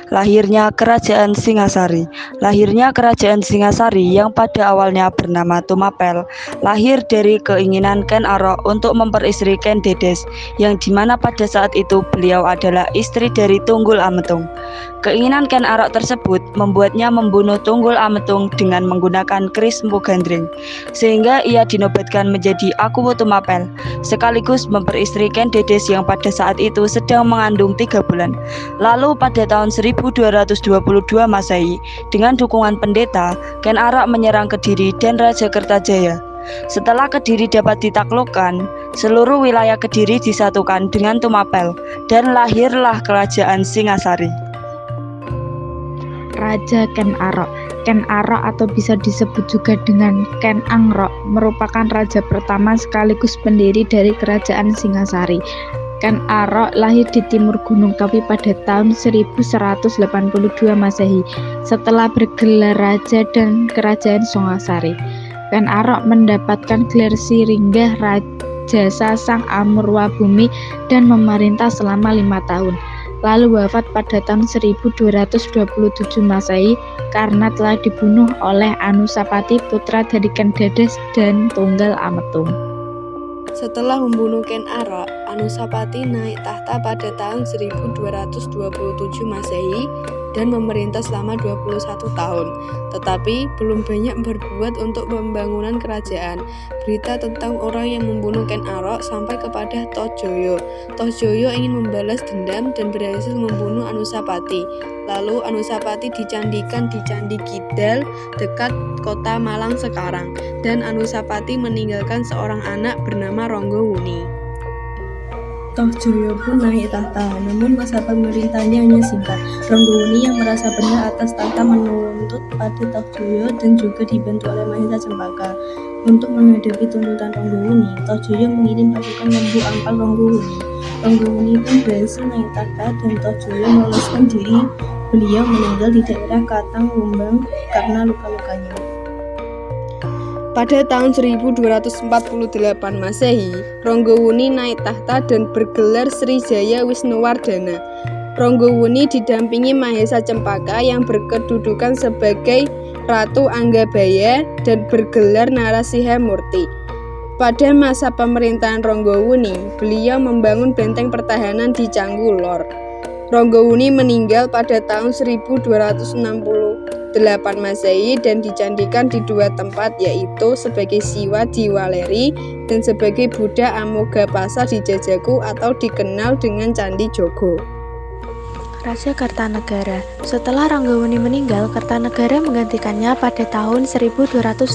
Lahirnya Kerajaan Singasari. Lahirnya Kerajaan Singasari yang pada awalnya bernama Tumapel, lahir dari keinginan Ken Arok untuk memperistri Ken Dedes, yang dimana pada saat itu beliau adalah istri dari Tunggul Ametung. Keinginan Ken Arok tersebut membuatnya membunuh Tunggul Ametung dengan menggunakan keris Empu Gandring, sehingga ia dinobatkan menjadi Akuwu Tumapel, sekaligus memperistri Ken Dedes yang pada saat itu sedang mengandung 3 bulan. Lalu pada tahun 1222 Masehi, dengan dukungan pendeta, Ken Arok menyerang Kediri dan Raja Kertajaya. Setelah Kediri dapat ditaklukkan, seluruh wilayah Kediri disatukan dengan Tumapel, dan lahirlah Kerajaan Singasari. Raja Ken Arok. Ken Arok atau bisa disebut juga dengan Ken Angrok merupakan raja pertama sekaligus pendiri dari Kerajaan Singasari. Ken Arok lahir di timur Gunung Kawi pada tahun 1182 Masehi setelah bergelar raja dan Kerajaan Singasari. Ken Arok mendapatkan gelar Siringgah Raja Sasang Amurwabumi dan memerintah selama 5 tahun. Lalu wafat pada tahun 1227 Masehi karena telah dibunuh oleh Anusapati, putra dari Ken Dedes dan Tunggal Ametung. Setelah membunuh Ken Arok, Anusapati naik tahta pada tahun 1227 Masehi dan memerintah selama 21 tahun. Tetapi belum banyak berbuat untuk pembangunan kerajaan. Berita tentang orang yang membunuh Ken Arok sampai kepada Tohjoyo. Tohjoyo ingin membalas dendam dan berhasil membunuh Anusapati. Lalu Anusapati dicandikan di Candi Kidal dekat kota Malang sekarang, dan Anusapati meninggalkan seorang anak bernama Ronggowuni. Tohjoyo pun naik tahta, namun masa pemerintahnya hanya singkat. Ronggowuni yang merasa benar atas tahta menuntut pada Tohjoyo dan juga dibantu oleh Mahesa Cempaka. Untuk menghadapi tuntutan Ronggowuni, Tohjoyo mengirim pasukan membunuh ampal Ronggowuni. Ronggowuni pun berhasil naik tahta dan Tohjoyo meloloskan diri. Beliau meninggal di daerah Katang Wumbang karena luka-lukanya. Pada tahun 1248 Masehi, Ronggowuni naik tahta dan bergelar Sri Jaya Wisnuwardana. Ronggowuni didampingi Mahesa Cempaka yang berkedudukan sebagai Ratu Anggabaya dan bergelar Narasiha Murti. Pada masa pemerintahan Ronggowuni, beliau membangun benteng pertahanan di Canggu Lor. Ronggowuni meninggal pada tahun 1268 Masehi dan dicandikan di 2 tempat, yaitu sebagai Siwa di Waleri dan sebagai Buddha Amogapasa di Jajaku atau dikenal dengan Candi Jogo. Raja Kertanegara. Setelah Ronggowuni meninggal, Kertanegara menggantikannya pada tahun 1268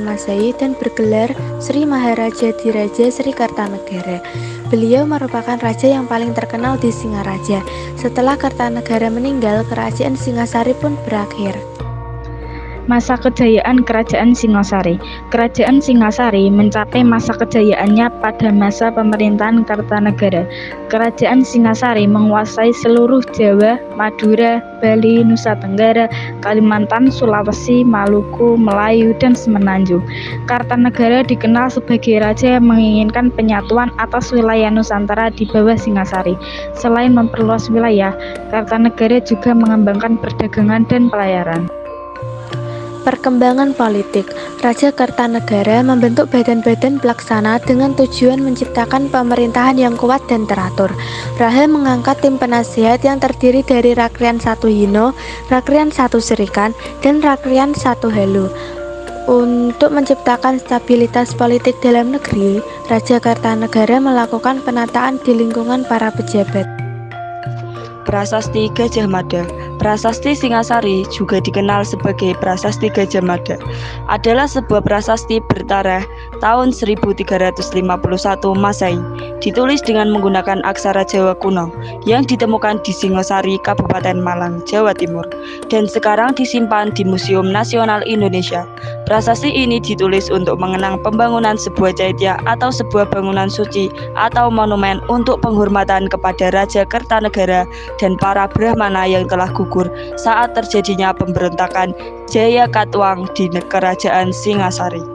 Masehi dan bergelar Sri Maharaja Diraja Sri Kertanegara. Beliau merupakan raja yang paling terkenal di Singaraja. Setelah Kertanegara meninggal, Kerajaan Singasari pun berakhir. Masa kejayaan Kerajaan Singasari. Kerajaan Singasari mencapai masa kejayaannya pada masa pemerintahan Kertanegara. Kerajaan Singasari menguasai seluruh Jawa, Madura, Bali, Nusa Tenggara, Kalimantan, Sulawesi, Maluku, Melayu, dan Semenanjung. Kertanegara dikenal sebagai raja yang menginginkan penyatuan atas wilayah Nusantara di bawah Singasari. Selain memperluas wilayah, Kertanegara juga mengembangkan perdagangan dan pelayaran. Perkembangan politik. Raja Kertanegara membentuk badan-badan pelaksana dengan tujuan menciptakan pemerintahan yang kuat dan teratur. Raja mengangkat tim penasihat yang terdiri dari Rakrian 1 Hino, Rakrian 1 Serikan, dan Rakrian 1 Halu. Untuk menciptakan stabilitas politik dalam negeri, Raja Kertanegara melakukan penataan di lingkungan para pejabat. Prasasti Gajah Mada. Prasasti Singasari, juga dikenal sebagai Prasasti Gajah Mada, adalah sebuah prasasti bertarikh tahun 1351 Masehi, ditulis dengan menggunakan aksara Jawa kuno yang ditemukan di Singosari, Kabupaten Malang, Jawa Timur, dan sekarang disimpan di Museum Nasional Indonesia. Prasasti ini ditulis untuk mengenang pembangunan sebuah caitya atau sebuah bangunan suci atau monumen untuk penghormatan kepada Raja Kertanegara dan para Brahmana yang telah gugur saat terjadinya pemberontakan Jaya Katuang di Kerajaan Singasari.